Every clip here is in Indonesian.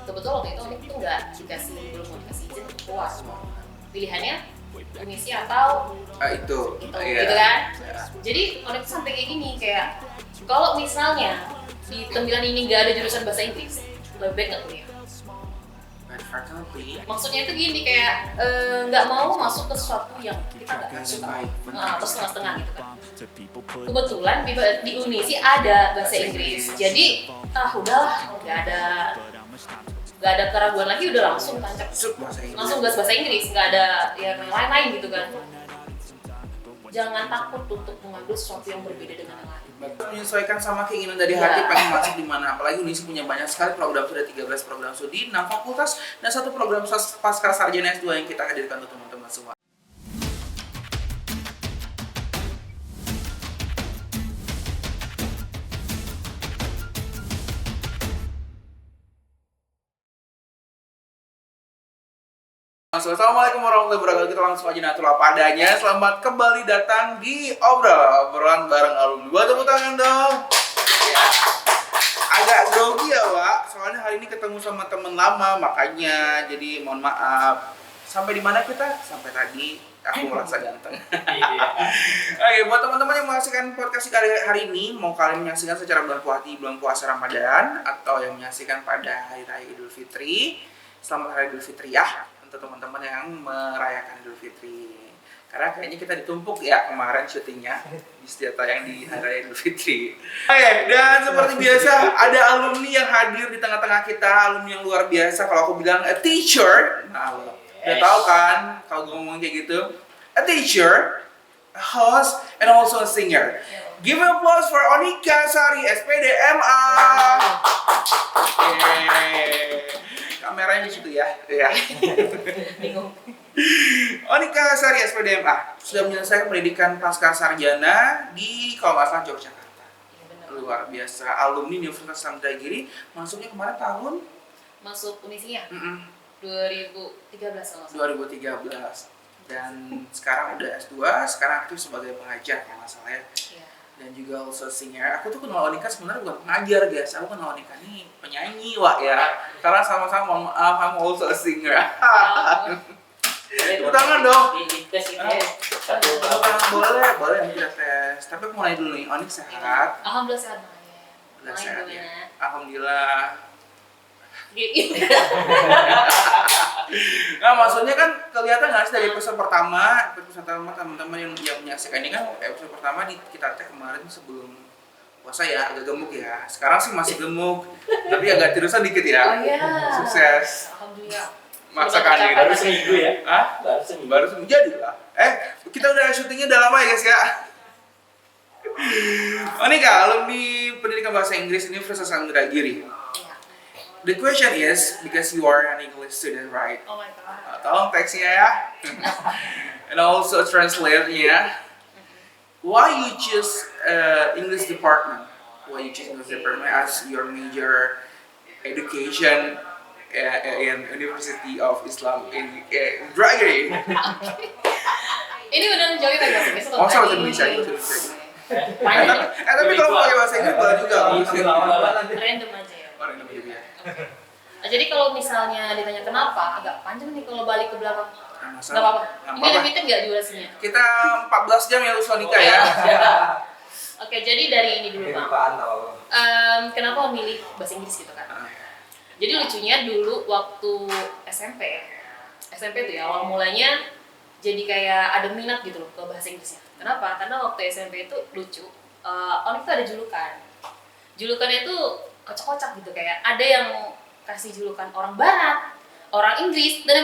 kebetulan waktu itu Onik tuh belum dikasih izin untuk keluar. Pilihannya Unisi atau itu gitu kan. Jadi Onik tuh sampai kayak gini, kayak kalau misalnya di Tembilan ini nggak ada jurusan bahasa Inggris, lebih baik nggak kuliah. Maksudnya itu gini, kayak nggak mau masuk ke sesuatu yang kita nggak suka, terus setengah-setengah gitu kan. Kebetulan di Unisi ada bahasa Inggris, jadi udahlah, nggak ada keraguan lagi, udah langsung tancap, langsung gas bahasa Inggris, nggak ada yang lain-lain gitu kan. Jangan takut untuk mengambil sesuatu yang berbeda dengan yang lain. Menyesuaikan sama keinginan dari hati, pengen masuk di mana. Apalagi Unisi punya banyak sekali program, sudah 13 program studi, 6 fakultas, dan 1 program pasca sarjana S2 yang kita hadirkan untuk teman-teman semua. Assalamualaikum warahmatullahi wabarakatuh. Kita langsung aja natul apa adanya. Selamat kembali datang di obrolan bareng alumni. Buat tepuk tangan dong. Ya. Agak grogi ya, Pak. Soalnya hari ini ketemu sama temen lama, makanya jadi mohon maaf. Sampai di mana kita? Sampai tadi aku merasa ganteng. Oke, buat teman-teman yang menyaksikan podcast hari ini, mau kalian menyaksikan secara bulan puasa Ramadan atau yang menyaksikan pada hari raya Idul Fitri, selamat hari Idul Fitri ya untuk teman-teman yang merayakan Idul Fitri. Karena kayaknya kita ditumpuk ya kemarin syutingnya di setiap tayang di hari raya Idul Fitri. Oke, dan seperti biasa ada alumni yang hadir di tengah-tengah kita, alumni yang luar biasa. Kalau aku bilang a teacher, nah udah tahu kan kalau gue ngomong kayak gitu, a teacher, a host, and also a singer. Give me applause for Onika Sari, SPD MA. Kameranya di situ ya. Bingung. Onika Sari, SPD MA sudah menyelesaikan pendidikan pasca sarjana di kalau nggak salah Yogyakarta. Luar biasa, alumni Universitas Samudra-Giri. Masuknya kemarin tahun? Masuk Unisinya? 2013 kalau 2013. Dan sekarang udah S2, sekarang aktif sebagai pengajar kalau nggak salah ya. Dan juga also singer. Aku tuh kenal Onika sebenarnya bukan pengajar guys, aku kenal Onika nih penyanyi wak ya. Karena sama-sama kamu also a singer. Tepuk tangan dong. Boleh kita tes. Tapi aku mulai dulu nih, Onik sehat? Alhamdulillah sehat. Udah sehat ya. Alhamdulillah. Nah, maksudnya kan kelihatan nggak sih dari episode pertama teman-teman yang menyaksikan ini kan episode pertama kita tag kemarin sebelum puasa ya, agak gemuk ya. Sekarang sih masih gemuk, tapi agak tirusan dikit ya. Oh iya. Sukses. Alhamdulillah. Masakan ini baru seminggu ya? Baru seminggu jadi lah. Kita udah syutingnya udah lama ya guys ya. Onika, alumni pendidikan bahasa Inggris Universitas Samudra-Giri. The question is, because you are an English student, right? Oh my god. Tolong teksnya ya. And also translate-nya. Why you choose English department? Why you choose English department as your major education in University of Islam in Draghi? Ini udah menjawab bahasa Inggris atau Bahasa Indonesia itu. Tapi kalau pakai bahasa Inggris boleh juga. Random aja ya. Random aja ya. Jadi kalau misalnya ditanya kenapa, agak panjang nih kalau balik ke belakang. Gak Nggak apa-apa. Ini limited nggak durasinya? Kita 14 jam ya Sonika ya. Oke, jadi dari ini dulu Pak. Kenapa memilih bahasa Inggris gitu kan? Jadi lucunya dulu waktu SMP itu ya awal mulanya jadi kayak ada minat gitu loh ke bahasa Inggrisnya. Kenapa? Karena waktu SMP itu lucu. Onik tuh ada julukan. Julukannya itu kocak-kocak gitu, kayak ada yang kasih julukan orang Barat, orang Inggris, dan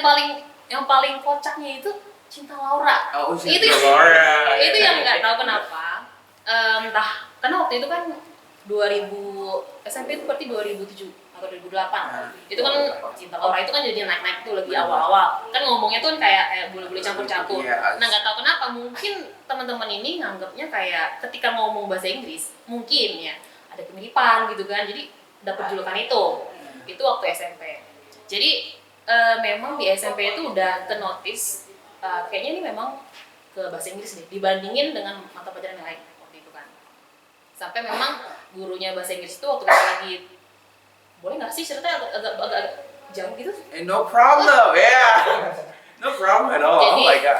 yang paling kocaknya itu Cinta Laura. Cinta Laura. Itu yang nggak tahu kenapa. Entah karena waktu itu kan 2000 SMP itu berarti 2007 atau 2008. Itu kan Cinta Laura itu kan jadi naik-naik tuh lagi awal-awal. Kan ngomongnya tuh kayak boleh-boleh campur-campur. Nah nggak tahu kenapa, mungkin teman-teman ini nganggapnya kayak ketika ngomong bahasa Inggris mungkin ya ada kemiripan gitu kan, jadi dapat julukan itu waktu SMP. Jadi memang di SMP itu udah ternotis kayaknya ini memang ke bahasa Inggris deh dibandingin dengan mata pelajaran yang lain waktu itu kan. Sampai memang gurunya bahasa Inggris itu waktu kita lagi boleh nggak sih ceritanya agak jauh gitu. No problem, yeah. No problem at all. Jadi, Oh my god.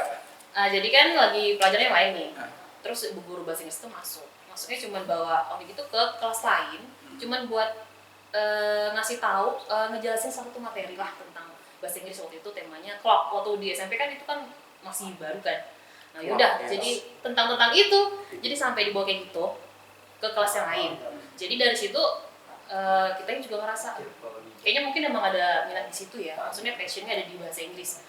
Jadi kan lagi pelajarannya lain nih. Nah. Terus guru bahasa Inggris itu masuknya cuma bawa Onik itu ke kelas lain, cuman buat ngasih tahu, ngejelasin satu materi lah tentang bahasa Inggris. Waktu itu temanya clock. Waktu di SMP kan itu kan masih baru kan. Nah yaudah, Yes. jadi tentang itu, jadi sampai dibawa kayak gitu ke kelas yang lain. Jadi dari situ kita juga ngerasa kayaknya mungkin emang ada minat di situ ya, maksudnya passionnya ada di bahasa Inggris.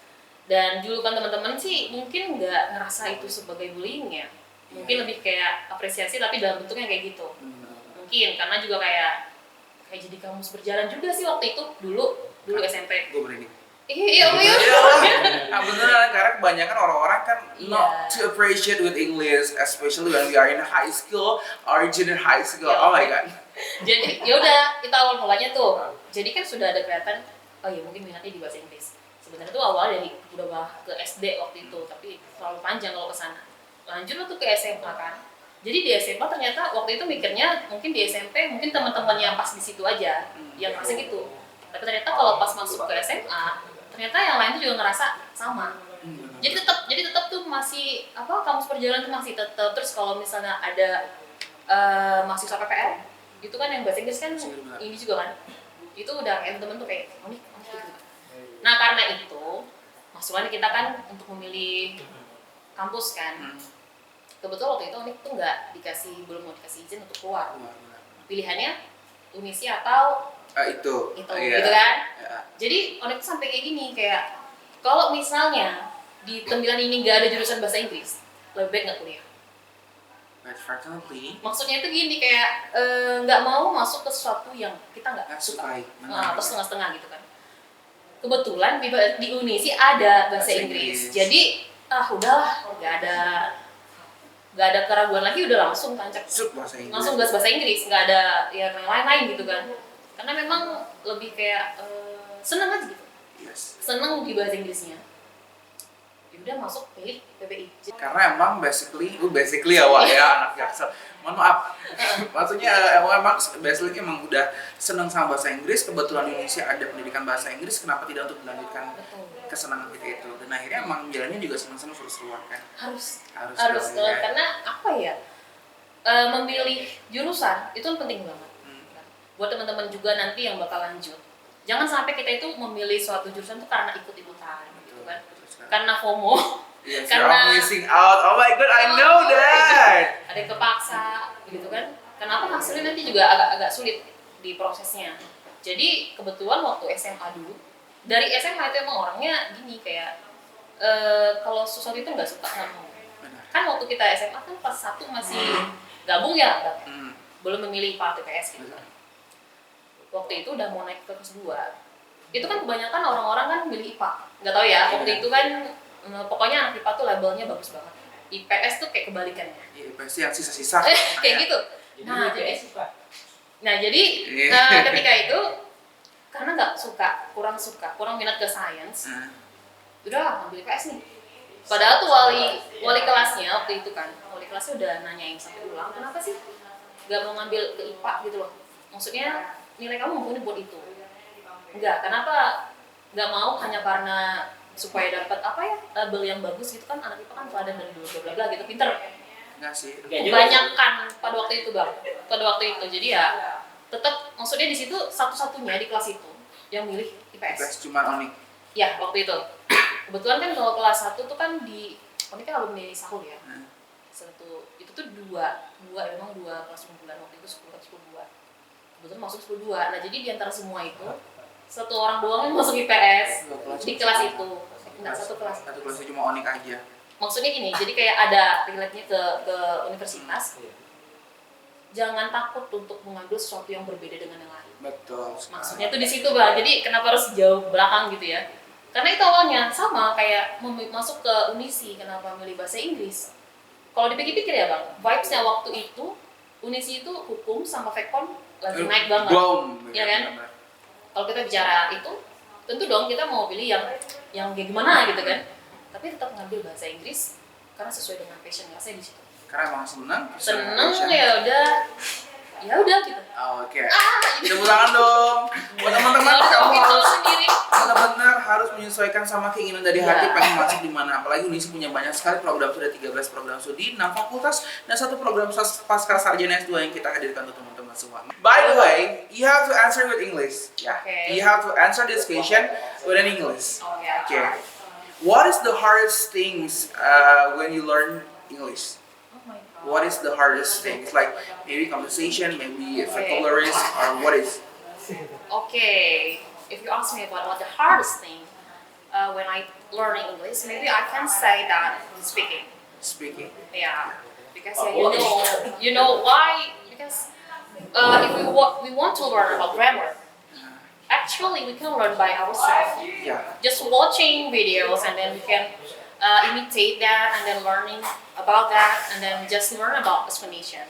Dan julukan teman-teman sih mungkin nggak ngerasa itu sebagai bullying ya, mungkin lebih kayak apresiasi tapi dalam bentuknya kayak gitu. Mungkin karena juga kayak jadi kamus berjalan juga sih waktu itu dulu SMP. Gue berani. Iya. Nah beneran, karena kebanyakan orang-orang kan not to appreciate with English, especially when we are in high school or junior high school. Oh my god. Jadi yaudah, kita awal mulanya tuh. Jadi kan sudah ada kelihatan, oh ya mungkin minatnya di bahasa Inggris. Sebenarnya tuh awal dari udah ke SD waktu itu, tapi terlalu panjang kalau ke sana. Lanjut tuh ke SMA kan. Jadi di SMA ternyata waktu itu mikirnya mungkin di SMP mungkin teman-teman yang pas di situ aja yang ngerasa gitu. Tapi ternyata kalau pas masuk ke SMA, ternyata yang lain tuh juga ngerasa sama. Jadi tetap tuh masih kamus perjalanan tuh masih tetap. Terus kalau misalnya ada mahasiswa PPL, itu kan yang bahasa Inggris kan ini juga kan. Itu udah kayak temen-temen tuh kayak Onik gitu. Nah karena itu masukannya kita kan untuk memilih kampus kan. Kebetulan waktu itu Onik tuh belum mau dikasih izin untuk keluar. Pilihannya Unisi atau itu gitu kan. Jadi Onik tuh sampai kayak gini, kayak kalau misalnya di tembilan ini nggak ada jurusan bahasa Inggris, lebih baik nggak kuliah. Maksudnya itu gini, kayak nggak mau masuk ke sesuatu yang kita nggak suka, atau setengah-setengah gitu kan. Kebetulan di Unisi ada bahasa Inggris, jadi udahlah, nggak ada keraguan lagi, udah langsung tancap langsung bahasa Inggris, nggak ada ya yang lain-lain gitu kan. Karena memang lebih kayak seneng aja gitu, seneng di bahasa Inggrisnya. Udah masuk pilih PPI. Karena emang basically awal ya anak Jaksel. Mohon maaf. Maksudnya emang basically emang udah seneng sama bahasa Inggris. Kebetulan Indonesia ada pendidikan bahasa Inggris, kenapa tidak untuk melanjutkan kesenangan kita itu? Dan akhirnya emang jalannya juga seneng-seneng seru-seruan kan. Harus ya. Karena apa ya? Memilih jurusan itu kan penting banget. Buat teman-teman juga nanti yang bakal lanjut. Jangan sampai kita itu memilih suatu jurusan itu karena ikut-ikutan gitu kan. Karena FOMO, karena missing out. Oh my god, I know that. Ada yang kepaksa gitu kan. Kenapa hasilnya nanti juga agak sulit di prosesnya. Jadi kebetulan waktu SMA dulu, dari SMA itu emang orangnya gini kayak kalau sesuatu itu nggak suka nggak mau. Kan waktu kita SMA kan pas 1 masih gabung ya, belum memilih IPA TPS gitu kan. Waktu itu udah mau naik ke kelas 2. Itu kan kebanyakan orang-orang kan milih IPA. Nggak tahu ya, waktu itu kan pokoknya anak IPA tuh labelnya bagus banget. IPS tuh kayak kebalikannya. IPS yang sisa-sisa. Kayak gitu. Nah jadi ketika itu karena kurang minat ke sains, udah ngambil IPS nih. Padahal tuh wali kelasnya waktu itu kan, wali kelasnya udah nanyain sampai ulang, kenapa sih nggak mau ngambil ke IPA gitu loh? Maksudnya nilai kamu mumpuni buat itu. Enggak, kenapa nggak mau hanya karena supaya dapat label yang bagus gitu kan, anak IPA kan teladan dan bla bla gitu, pinter. Enggak sih. Kebanyakan pada waktu itu jadi ya tetap maksudnya di situ satu-satunya di kelas itu yang milih IPS. Cuma Onik. Ya waktu itu. Kebetulan kan kalau kelas 1 tuh kan di Onik kan alumni Sahul ya. Itu tuh dua kelas unggulan waktu itu 10 2. Kebetulan masuk 10 2. Nah jadi di antara semua itu satu orang doang yang masuk IPS di kelas itu. Enggak, satu kelas cuma Onik aja. Maksudnya gini, jadi kayak ada relate-nya ke universitas. Jangan takut untuk mengambil sesuatu yang berbeda dengan yang lain. Betul. Maksudnya tuh di situ Bang. Jadi kenapa harus jauh belakang gitu ya? Karena itu awalnya sama kayak masuk ke Unisi, kenapa milih bahasa Inggris. Kalau dipikir-pikir ya Bang, vibes-nya waktu itu Unisi itu hukum sama Vekon lagi naik banget. Ya kan? Kalau kita bicara itu, tentu dong kita mau pilih yang kayak gimana gitu kan. Tapi tetap ngambil bahasa Inggris karena sesuai dengan passion saya di situ. Karena emang seneng ya udah gitu. Oke. Tepuk tangan dong buat teman-teman. Kamu harus menyesuaikan sama keinginan dari hati pengen masuk di mana. Apalagi Unisa punya banyak sekali program, sudah 13 program studi, 6 fakultas, dan 1 program pasca sarjana S2 yang kita hadirkan untuk teman-teman semua. By the way, you have to answer with English. Yeah. Okay. You have to answer this question with an English. Okay. What is the hardest things when you learn English? Oh my God. What is the hardest things? Like maybe conversation, maybe vocabularies, or what is? Okay, if you ask me about what the hardest thing when I learn English, maybe I can say that speaking. Speaking. Yeah, because you know why? Because if we want to learn about grammar, actually we can learn by ourselves. Yeah. Just watching videos and then we can imitate that and then learning about that and then just learn about explanation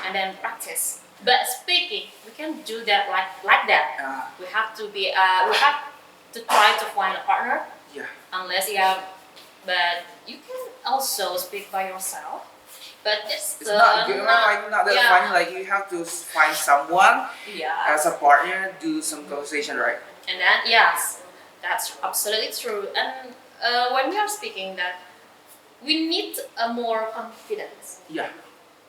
and then practice. But speaking, we can do that like that. We have to try to find a partner. Yeah. Unless but you can also speak by yourself. But It's not good, not that funny. Like you have to find someone as a partner, do some conversation, right? And then yes, that's absolutely true. And when we are speaking, that we need a more confidence. Yeah.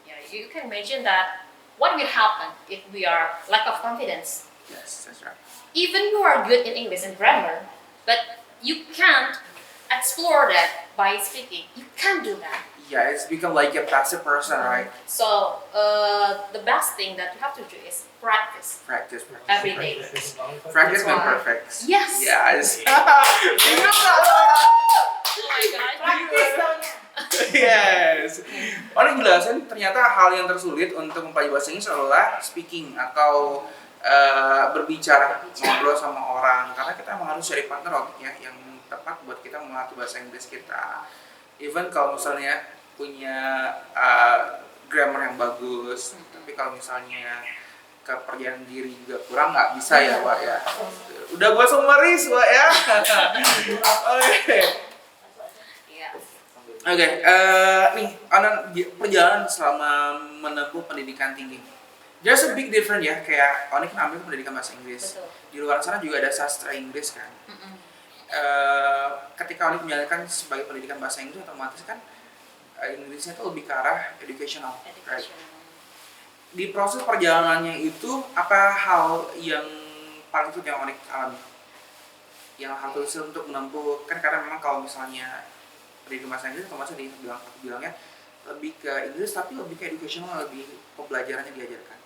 Yeah, you can imagine that. What will happen if we are lack of confidence? Yes, that's right. Even you are good in English and grammar, but you can't explore that by speaking. You can't do that. Yeah, it's become like a passive person, right? So the best thing that you have to do is practice Practice. every day. Practice That's makes why. perfect. Yes. Yes. Oh my God. Yes. Orang jelasin ternyata hal yang tersulit untuk mempelajari bahasa Inggris adalah speaking atau berbicara, ngobrol sama orang. Karena kita emang harus cari partner yang tepat buat kita melatih bahasa Inggris kita. Even kalau misalnya punya grammar yang bagus, tapi kalau misalnya kepercayaan diri juga kurang, nggak bisa ya, Wak ya. Udah gua summaris, Wak ya. Oke. Oke, nih, perjalanan selama menempuh pendidikan tinggi. There's a big difference ya, kayak Oni kan ambil pendidikan bahasa Inggris. Betul. Di luar sana juga ada sastra Inggris kan. Ketika Oni menjalankan sebagai pendidikan bahasa Inggris, otomatis kan Inggrisnya itu lebih ke arah educational, right? Di proses perjalanannya itu, apa hal yang paling sulit yang Oni alami? Yang harus untuk menempuh, kan karena memang kalau misalnya pendidikan bahasa Inggris, otomatis bilangnya lebih ke Inggris, tapi lebih ke educational, lebih pembelajarannya diajarkan.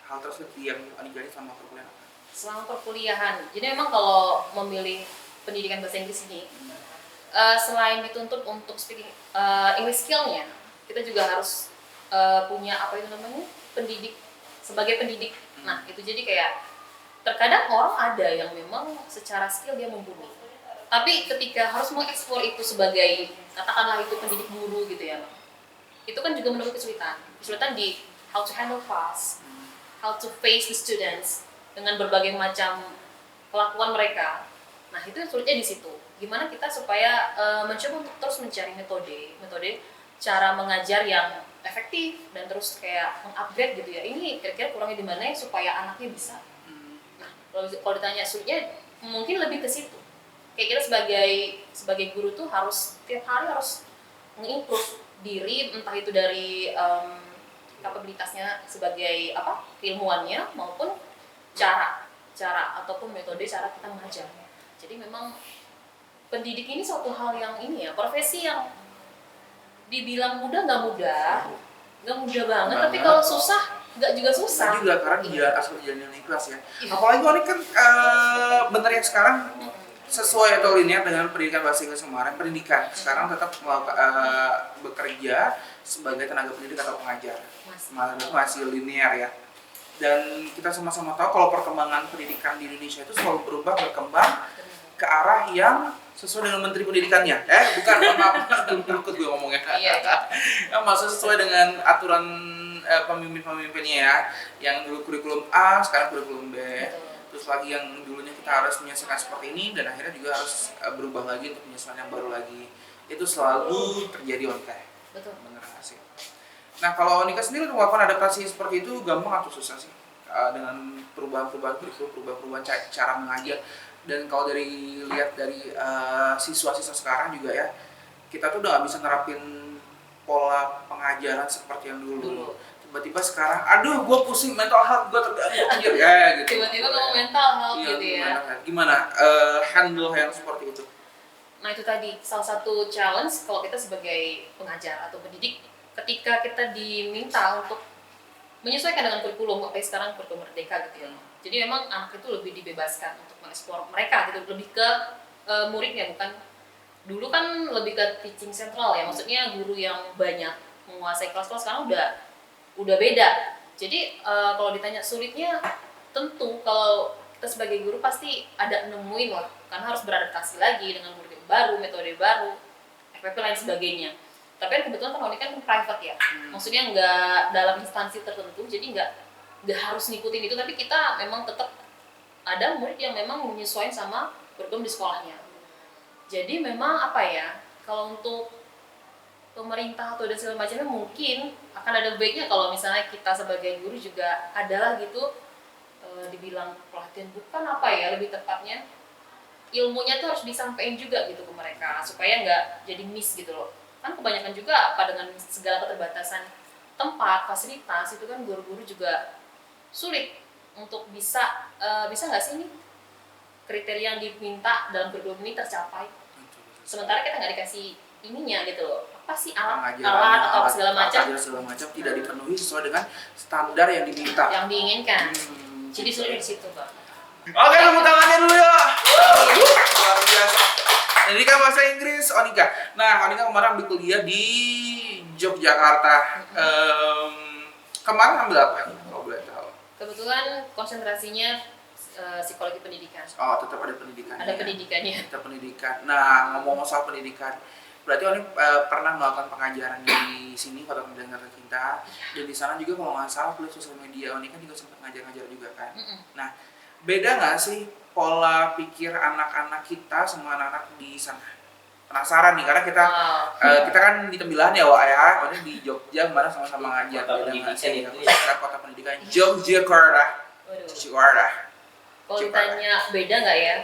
Hal tersebut yang dijalani selama perkuliahan. Selama perkuliahan, jadi memang kalau memilih pendidikan bahasa Inggris ini, selain dituntut untuk speaking English skill-nya, kita juga harus punya apa itu namanya, sebagai pendidik. Nah itu jadi kayak terkadang orang ada yang memang secara skill dia mumpuni, tapi ketika harus mengeksplor itu sebagai katakanlah itu pendidik guru gitu ya, itu kan juga menemui kesulitan di how to handle class, how to face the students dengan berbagai macam kelakuan mereka. Nah itu sulitnya di situ. Gimana kita supaya mencoba untuk terus mencari metode cara mengajar yang efektif dan terus kayak mengupgrade gitu ya. Ini kira-kira kurangnya di mana supaya anaknya bisa. Nah kalau ditanya sulitnya mungkin lebih ke situ. Kayak kita sebagai guru tuh harus tiap hari harus mengimprove diri, entah itu dari kapabilitasnya sebagai ilmuannya maupun cara ataupun metode cara kita mengajar. Jadi memang pendidik ini suatu hal yang profesi yang dibilang mudah nggak mudah banget, tapi kalau susah nggak juga susah. Juga karena dia asal jalan ikhlas ya. Apalagi ini kan bener ya sekarang sesuai atau linear dengan pendidikan bahasa Inggris kemarin, pendidikan sekarang tetap bekerja sebagai tenaga pendidik atau pengajar, masih linear ya. Dan kita sama-sama tahu kalau perkembangan pendidikan di Indonesia itu selalu berkembang ke arah yang sesuai dengan menteri pendidikannya. Bukan, maaf, takut gue ngomongnya. Maksudnya sesuai dengan aturan pemimpin-pemimpinnya ya. Yang dulu kurikulum A, sekarang kurikulum B. Terus lagi yang dulunya kita harus menyesuaikan seperti ini, dan akhirnya juga harus berubah lagi untuk penyesuaian yang baru lagi. Itu selalu terjadi Onika. Betul. Bener gak sih? Nah kalau Onika sendiri untuk melakukan adaptasi seperti itu gampang atau susah sih? Dengan perubahan kurikulum, perubahan cara mengajar, Dan kalau lihat dari siswa-siswa sekarang juga ya, kita tuh udah nggak bisa nerapin pola pengajaran seperti yang dulu. Tiba-tiba sekarang, aduh gue pusing, mental health gue terganggu anjir ya gitu. Tiba-tiba ngomong mental health Iya, gitu ya. Gimana handle yang seperti itu? Nah itu tadi salah satu challenge kalau kita sebagai pengajar atau pendidik, ketika kita diminta untuk menyesuaikan dengan kurikulum, apalagi sekarang kurikulum merdeka gitu ya. Jadi memang anak itu lebih dibebaskan untuk mengeksplor mereka gitu, lebih ke muridnya, bukan dulu kan lebih ke teaching sentral ya, maksudnya guru yang banyak menguasai kelas-kelas. Sekarang udah beda. Jadi kalau ditanya sulitnya, tentu kalau kita sebagai guru pasti ada nemuin lah, karena harus beradaptasi lagi dengan murid baru, metode baru, FPP lain sebagainya. Tapi kan kebetulan kan Onika kan private ya, maksudnya nggak dalam instansi tertentu, jadi nggak harus ngikutin itu, tapi kita memang tetap ada murid yang memang menyesuaikan sama kurikulum di sekolahnya. Jadi memang apa ya, kalau untuk pemerintah atau dan segala macamnya mungkin akan ada baiknya kalau misalnya kita sebagai guru juga adalah gitu, dibilang pelatihan bukan apa ya, lebih tepatnya ilmunya tuh harus disampaikan juga gitu ke mereka supaya nggak jadi miss gitu loh. Kan kebanyakan juga apa dengan segala keterbatasan tempat, fasilitas itu kan guru-guru juga sulit untuk bisa nggak sih ini kriteria yang diminta dalam kurikulum ini tercapai. Sementara kita nggak dikasih ininya gitu loh, apa sih alat atau segala macam tidak dipenuhi sesuai dengan standar yang diminta, yang diinginkan. Jadi sulit di situ Bang. Oke, tepuk tangannya dulu ya. Luar biasa. Jadi kan bahasa Inggris Onika. Nah, Onika kemarin ambil kuliah di Yogyakarta. Kemarin ambil apa nih kalau boleh tahu? Kebetulan konsentrasinya psikologi pendidikan. Oh, tetap ada pendidikannya. Ada pendidikannya. Tetap pendidikan. Nah, ngomong soal pendidikan, berarti Oni pernah melakukan pengajaran di sini pada pendidikan tercinta. Dan di sana juga kalau nggak salah kuliah sosial media, Oni kan juga sempat ngajar-ngajar juga kan. Nah, beda nggak sih pola pikir anak-anak kita sama anak-anak di sana? Penasaran nih, karena kita kita kan di Tembilahan ya, Wak ya. Oni di Jogja kemarin sama-sama ngajar. Kota pendidikan itu kota pendidikan Yogyakarta. Kalau ditanya beda nggak ya?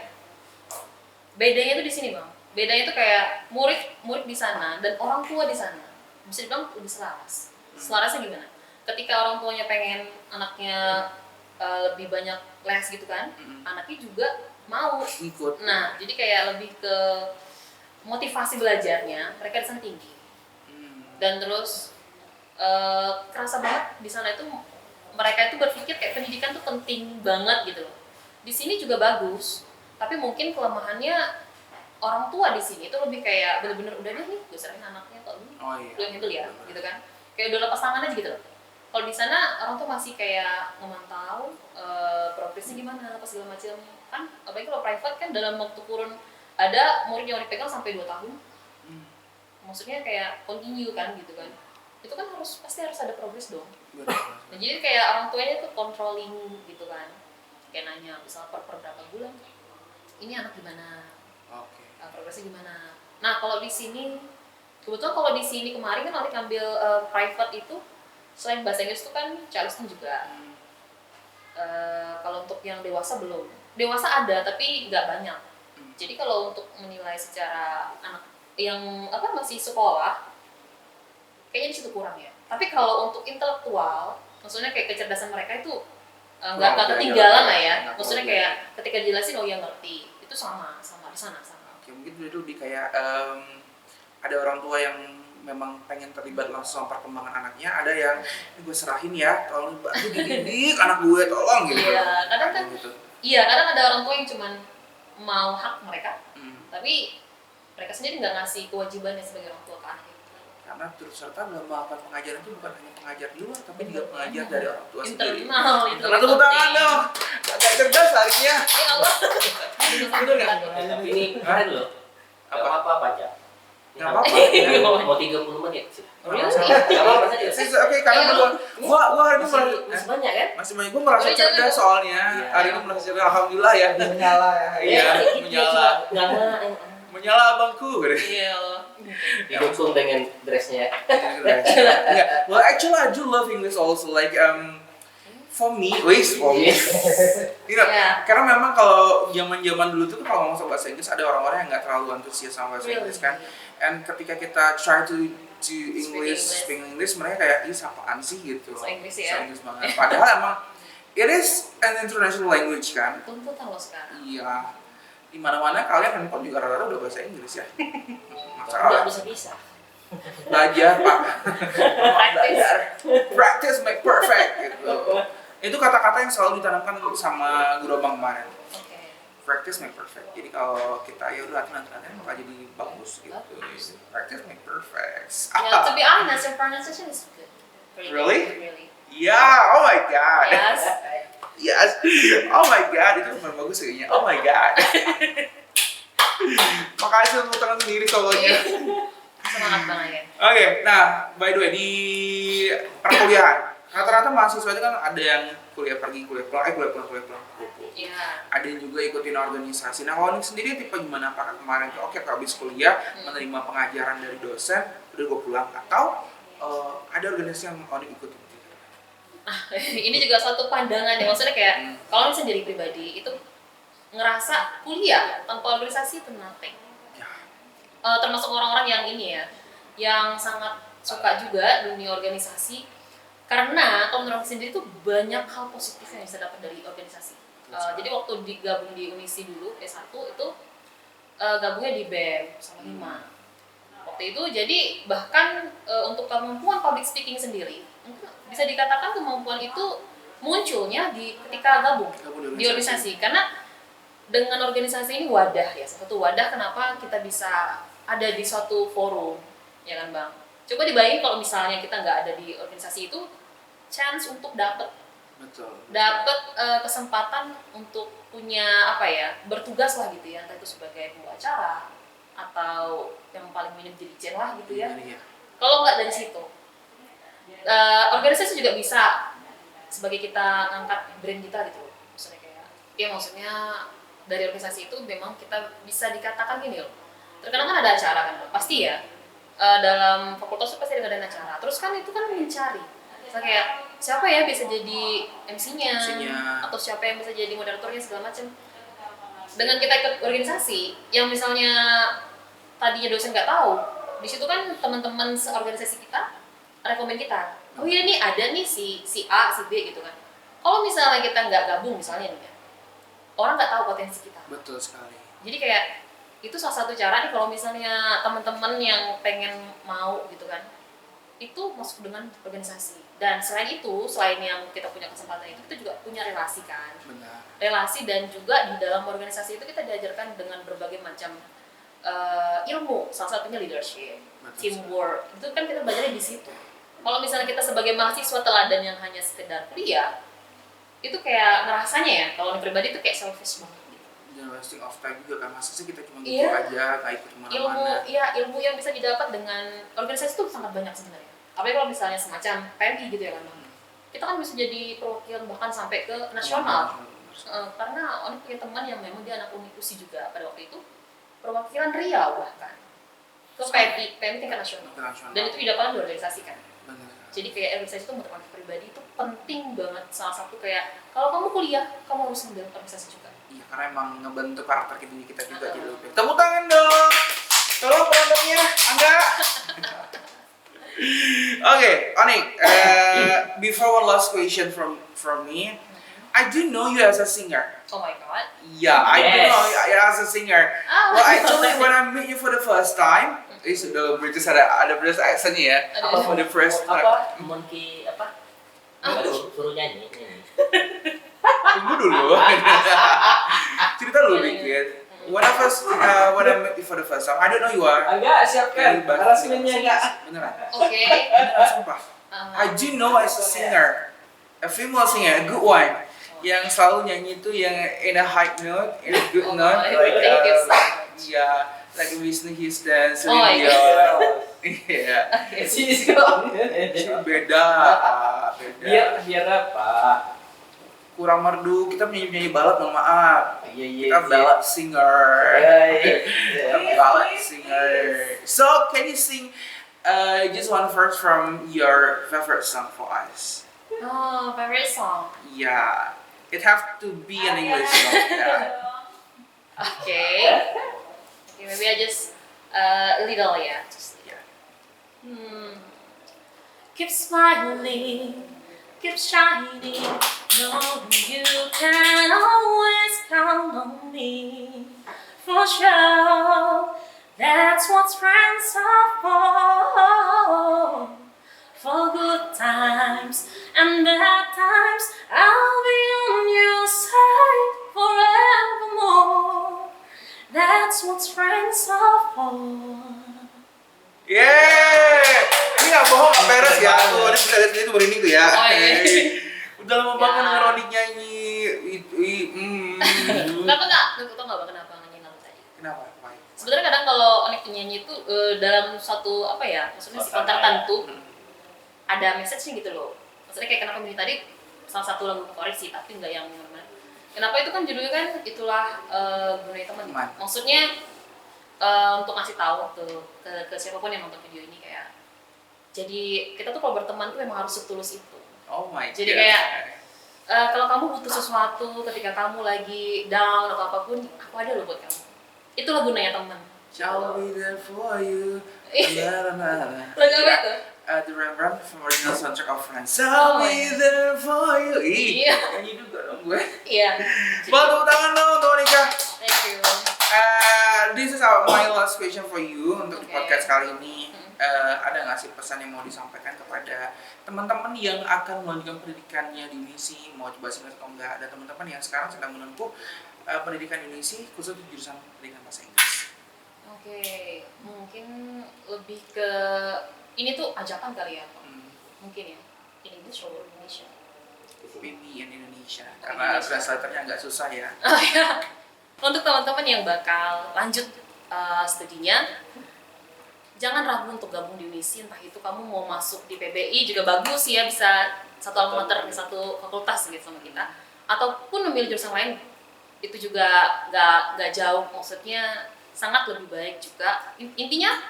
Bedanya tuh di sini Bang. Bedanya tuh kayak murid di sana dan orang tua di sana. Bisa dibilang udah selaras. Selarasnya gimana? Ketika orang tuanya pengen anaknya lebih banyak les gitu kan, anaknya juga mau ikut. Nah, jadi kayak lebih ke motivasi belajarnya mereka di sana tinggi. Dan terus kerasa banget di sana itu mereka itu berpikir kayak pendidikan tuh penting banget gitu loh. Di sini juga bagus, tapi mungkin kelemahannya orang tua di sini itu lebih kayak bener-bener udah deh nih gue serahin anaknya kok lu yang itu ya gitu kan, kayak udah lepas tangan aja gitu loh. Kalau di sana orang tuh masih kayak memantau progresnya gimana apa segala macam kan, apalagi kalau private kan dalam waktu kurun ada murid yang dipegang sampai 2 tahun. Maksudnya kayak continue kan gitu kan, itu kan pasti harus ada progres dong. Nah, jadi kayak orang tuanya tuh controlling gitu kan, kayak nanya misalnya per berapa bulan ini anak gimana, progresnya gimana. Nah kalau di sini kebetulan kalau di sini kemarin kan Onik ambil private itu selain bahasa Inggris itu kan Charleston juga. Kalau untuk yang dewasa belum, dewasa ada tapi nggak banyak. Jadi kalau untuk menilai secara anak yang masih sekolah kayaknya di situ kurang ya. Tapi kalau untuk intelektual, maksudnya kayak kecerdasan mereka itu nggak ketinggalan lah ya. Maksudnya kayak ketika dijelasin oh ya ngerti, itu sama di sana sama. Oke, mungkin dulu lebih kayak ada orang tua yang memang pengen terlibat langsung sama perkembangan anaknya, ada yang gue serahin ya, tolong bantu dididik anak gue, tolong gitu. Iya, kadang kan gitu. Iya, kadang ada orang tua yang cuman mau hak mereka, tapi mereka sendiri nggak ngasih kewajibannya sebagai orang tua ke anak. Karena terus serta dalam melakukan pengajaran itu bukan hanya pengajar di luar, tapi juga pengajar dari orang tua sendiri. Internal itu. Karena tepuk tangan dong, agak cerdas harinya. Ya Allah. Bener nggak? Tapi ini keren loh. Apa aja. Nggak apa-apa. Mau 30 menit sih. Nggak apa-apa saja. Oke, karena gua hari ini masih banyak kan? masih banyak, gue merasa cerdas soalnya. Hari ini merasa cerdas, alhamdulillah ya. Menyala ya. Iya, menyala. Menyala abangku. Iya. Didukung dengan dressnya. Well, actually I do love English also. Like for me, Yeah. karena memang kalau zaman dulu tuh kalau ngomong bahasa Inggris ada orang-orang yang nggak terlalu antusias sama bahasa Inggris kan. And ketika kita try to speak English, mereka kayak ini apaan sih gitu. So Inggris ya. So Inggris banget. Padahal emang it is an international language kan. Tuntutan lo sekarang. Iya. Di mana-mana kalian handphone juga rata-rata udah bahasa Inggris ya. Nggak Masalah. bisa-bisa. Belajar Pak. Practice. Practice make perfect gitu. Itu kata-kata yang selalu ditanamkan sama guru abang kemarin. Oke. Practice make perfect. Jadi kalau kita ya udah latihan bakal jadi bagus gitu. Bagus. Practice make perfect. Yeah, to be honest, your pronunciation is good. Pretty Really? good, really. Yeah, oh my god. Yes. Yes. Oh my god, itu cuma bagus kayaknya. Oh my god. Makasih untuk tangan sendiri solonya. Semangat banget ya. Oke, nah by the way di perkuliahan rata-rata mahasiswa itu kan ada yang kuliah pergi, kuliah pulang. Iya. Ada yang juga ikutin organisasi. Nah, kalau Onik sendiri tipe gimana? Apakah kemarin tuh oke habis kuliah menerima pengajaran dari dosen, udah gue pulang atau ada organisasi yang Onik ikutin? Ini juga suatu pandangan ya, maksudnya kayak kalau misalnya sendiri pribadi itu ngerasa kuliah tanpa organisasi itu nothing. Ya. Termasuk orang-orang yang ini ya, yang sangat suka juga dunia organisasi, karena kalau menurut aku sendiri tuh banyak hal positif yang bisa dapat dari organisasi. Jadi waktu digabung di Unisi dulu S1 itu gabungnya di BEM sama Hima. Waktu itu jadi bahkan untuk kemampuan public speaking sendiri bisa dikatakan kemampuan itu munculnya ketika gabung di organisasi, karena dengan organisasi ini wadah ya, satu wadah kenapa kita bisa ada di suatu forum, ya kan Bang? Coba dibayangin kalau misalnya kita nggak ada di organisasi itu, chance untuk dapat kesempatan untuk punya apa ya, bertugas lah gitu ya, entah itu sebagai pembawa acara atau yang paling minim jadi jen lah gitu ya. Kalau nggak dari situ, organisasi juga bisa sebagai kita ngangkat brand kita gitu, maksudnya kayak, ya maksudnya dari organisasi itu memang kita bisa dikatakan gini loh. Terkadang kan ada acara kan, pasti ya. Dalam fakultas itu pasti ada acara. Terus kan itu kan mencari, misalnya kayak siapa ya bisa jadi MC-nya, atau siapa yang bisa jadi moderatornya segala macam. Dengan kita ikut organisasi, yang misalnya tadinya dosen nggak tahu, di situ kan teman-teman seorganisasi kita rekomen kita. Oh iya nih ada nih si A, si B gitu kan. Kalau misalnya kita nggak gabung misalnya nih, orang nggak tahu potensi kita. Betul sekali. Jadi kayak itu salah satu cara nih kalau misalnya teman-teman yang pengen mau gitu kan, itu masuk dengan organisasi. Dan selain itu, selain yang kita punya kesempatan itu, kita juga punya relasi kan. Benar. Relasi, dan juga di dalam organisasi itu kita diajarkan dengan berbagai macam ilmu, salah satunya leadership, teamwork. Itu kan kita belajarnya di situ. Kalau misalnya kita sebagai mahasiswa teladan yang hanya sekedar kuliah, itu kayak ngerasanya ya, kalau pribadi itu kayak selfish banget gitu. Jangan wasting of time juga kan, maksudnya kita cuma gitu aja, nggak ikut kemana-mana. Ilmu yang bisa didapat dengan organisasi itu sangat banyak sebenarnya. Apalagi kalau misalnya semacam PMI gitu ya kan, kita kan bisa jadi perwakilan bahkan sampai ke nasional. Karena Onik punya teman yang memang dia anak Unikusi juga pada waktu itu, perwakilan Riau bahkan ke PMI tingkat nasional. Dan itu didapatkan di organisasi kan. Jadi kayak organisasi itu menurut aku pribadi itu penting banget. Salah satu kayak kalau kamu kuliah, kamu harus ngambil organisasi juga. Iya, karena emang ngebentuk karakter kita juga jadi lebih. Tepuk tangan dong. Tolong penontonnya, Angga. Okay, Onik. Before one last question from me, I do know you as a singer. Oh my god. Yeah, I do know you as a singer. Oh. Well, actually when I meet you for the first time, the British ada British accent ya. Ada. For the first time. Apa? Monkey apa? Suruh nyanyi. Tunggu dulu. Cerita dulu dikit. When I met you for the first time, I don't know you are. Enggak, siapkan. Harassment-nya enggak. Beneran. Oke. Beneran, sumpah. I do know as a singer, a female singer, a good one, yang selalu nyanyi itu yang in a high note, in a good note, like Thank you so much. yeah, like Whitney Houston, Oh, Celine Dion. Iya. Sini sekarang. Beda. Biar apa? Kurang merdu, kita penyanyi balad, mohon maaf. Iya. Kita ballad singer. Iya. Ballad singer. So, can you sing just one verse from your favorite song for us? Oh, favorite song. Yeah, it have to be an English song. Yeah. Okay. Okay, maybe I just a little, yeah. Just Yeah. Keep smiling, keep shining. Know you can always count on me. For sure, that's what friends are for. For good times and bad times, I'll be on your side forevermore. That's what friends are for. Yeay! Ini nggak bohong, nggak beres ya. Tuh, ini bisa lihat sendiri tuh merinding tuh ya. Oh, iya. Udah lama banget Ya. denger Ronik nyanyi. Kenapa nggak? Lu tau nggak kenapa nyanyi lagu tadi? Kenapa? Why? Sebenarnya kadang kalau Onik penyanyi itu dalam suatu apa ya, maksudnya si konten tertentu ada message-nya gitu loh. Maksudnya kayak kenapa milih tadi salah satu lagu favorit sih, tapi nggak yang benar-benar. Kenapa itu kan judulnya kan itulah Gunanya Teman. Teman. Maksudnya untuk ngasih tahu ke siapapun yang nonton video ini kayak jadi kita tuh kalau berteman tuh memang harus setulus itu. Oh my Jadi God. kayak kalau kamu butuh sesuatu ketika kamu lagi down atau apapun, aku ada loh buat kamu. Itulah gunanya teman. Shall be there for you. Lagu apa itu? The Rembrandt from original soundtrack of Friends. Oh I'll my be God. there for you. Ih, Iya. nyanyi juga dong gue. Iya. Boleh tepuk tangan dong untuk Monica. Thank you. This is my last question for you untuk di Okay. podcast kali ini. Ada nggak sih pesan yang mau disampaikan kepada teman-teman yang akan melanjutkan pendidikannya di UNISI, mau coba Inggris atau enggak? Ada teman-teman yang sekarang sedang menempuh pendidikan UNISI khusus untuk jurusan pendidikan bahasa Inggris. Oke, mungkin lebih ke ini tuh ajakan kali ya, Pak. Mungkin ya. In English or Indonesia. PB in Indonesia Oh, karena Indonesia. translatornya agak susah ya. Oh ya. Untuk teman-teman yang bakal lanjut studinya, jangan ragu untuk gabung di UNISI. Entah itu kamu mau masuk di PBI juga bagus ya, bisa satu alma mater di satu fakultas gitu sama kita, ataupun memilih jurusan lain itu juga nggak jauh, maksudnya sangat lebih baik juga. Intinya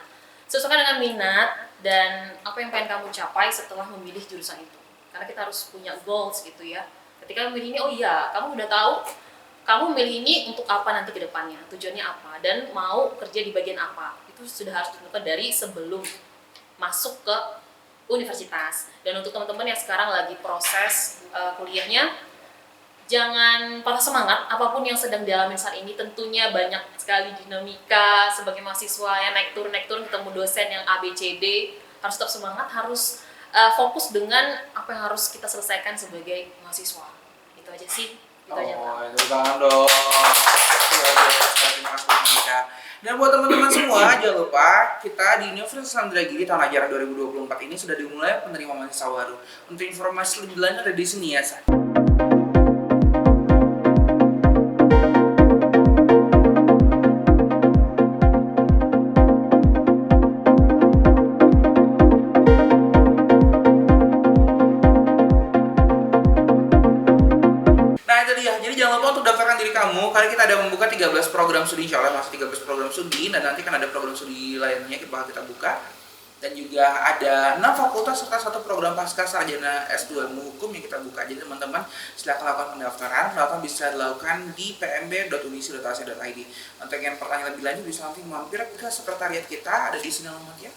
sesuaikan dengan minat dan apa yang pengen kamu capai setelah memilih jurusan itu, karena kita harus punya goals gitu ya. Ketika memilih ini, oh iya, kamu udah tahu kamu memilih ini untuk apa nanti ke depannya, tujuannya apa, dan mau kerja di bagian apa. Itu sudah harus ditentukan dari sebelum masuk ke universitas. Dan untuk teman-teman yang sekarang lagi proses kuliahnya, jangan patah semangat, apapun yang sedang dialami saat ini. Tentunya banyak sekali dinamika sebagai mahasiswa yang naik turun ketemu dosen yang A, B, C, D. Harus tetap semangat, harus fokus dengan apa yang harus kita selesaikan sebagai mahasiswa. Itu aja sih. Itu aja, Pak. Tepuk tangan dong. Terima kasih Monica. Dan buat teman-teman semua, jangan lupa kita di Universitas Indragiri tahun ajaran 2024 ini sudah dimulai penerimaan mahasiswa baru. Untuk informasi lebih lanjut ada di sini ya, Sa. Nah itu dia, jadi jangan lupa untuk daftarkan diri kamu karena kita ada membuka 13 program studi, insya Allah masih 13 program studi, dan nanti kan ada program studi lainnya bakal kita buka. Dan juga ada 6 fakultas serta 1 program pasca sarjana S2 ilmu hukum yang kita buka. Jadi teman-teman silakan lakukan pendaftaran bisa dilakukan di pmb.unisi.ac.id. Untuk yang pertanyaan lebih lanjut bisa nanti mampir ke sekretariat kita, ada di sini alamatnya.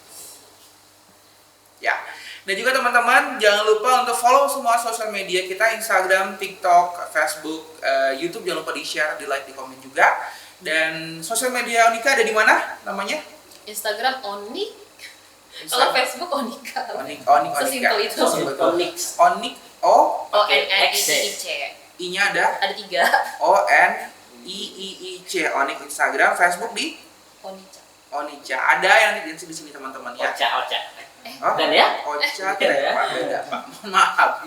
Ya, dan juga teman-teman jangan lupa untuk follow semua sosial media kita, Instagram, TikTok, Facebook, YouTube, jangan lupa di-share, di-like, di-komen juga. Dan sosial media Onika ada di mana namanya? Instagram Onik, kalau Facebook Onika. Onik, Sesimpel itu. Onyx. Onik, ONNIIC. I-nya ada Ada 3. ONIIIC, Onik Instagram, Facebook di Onica. Onica. Ada yang di sini teman-teman ya. Oca. Oh, Dan ya? Oca, Beda ya? Pak, beda Pak. Maaf.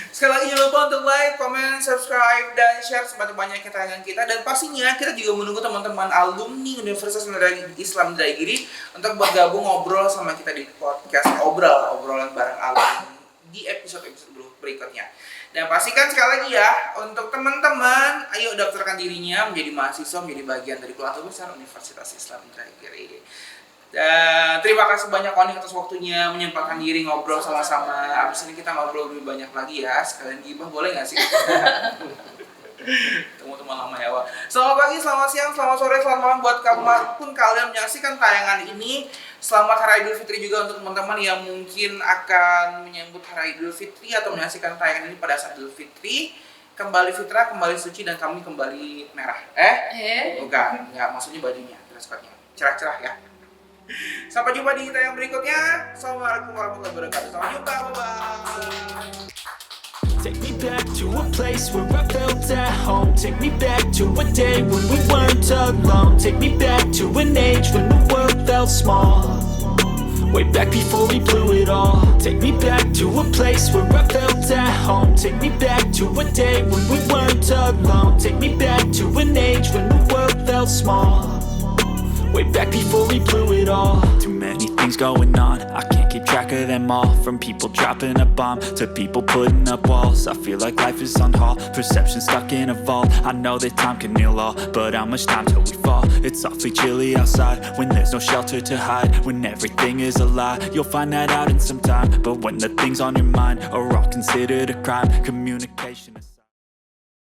Sekali lagi jangan lupa untuk like, comment, subscribe, dan share sebanyak-banyaknya tayangan kita. Dan pastinya kita juga menunggu teman-teman alumni Universitas Islam Indragiri untuk bergabung ngobrol sama kita di podcast obrolan bareng alumni di episode-episode berikutnya. Dan pastikan sekali lagi ya, untuk teman-teman, ayo daftarkan dirinya menjadi mahasiswa, menjadi bagian dari keluarga besar Universitas Islam Indragiri. Dan terima kasih banyak Oni atas waktunya menyempatkan diri ngobrol sama-sama. Abis ini kita ngobrol lebih banyak lagi ya. Sekalian gibah boleh nggak sih? Teman-teman lama ya, Wak. Selamat pagi, selamat siang, selamat sore, selamat malam buat kapanpun kalian menyaksikan tayangan ini. Selamat Hari Idul Fitri juga untuk teman-teman yang mungkin akan menyambut Hari Idul Fitri atau menyaksikan tayangan ini pada saat Idul Fitri. Kembali fitrah, kembali suci, dan kami kembali merah. Bukan, enggak, maksudnya bajunya, dress code-nya. Cerah-cerah ya. Sampai jumpa di tayangan berikutnya. Assalamualaikum warahmatullahi wabarakatuh. Sampai jumpa, bye-bye. Take me back to a place where I felt at home. Take me back to a day when we weren't alone. Take me back to an age when the world felt small. Way back before we blew it all. Take me back to a place where I felt at home. Take me back to a day when we weren't alone. Take me back to an age when the world felt small. Way back before we blew it all. Too many things going on, I can't keep track of them all. From people dropping a bomb to people putting up walls. I feel like life is on hold, perception stuck in a vault. I know that time can heal all, but how much time till we fall? It's awfully chilly outside, when there's no shelter to hide. When everything is a lie, you'll find that out in some time. But when the things on your mind are all considered a crime, communication is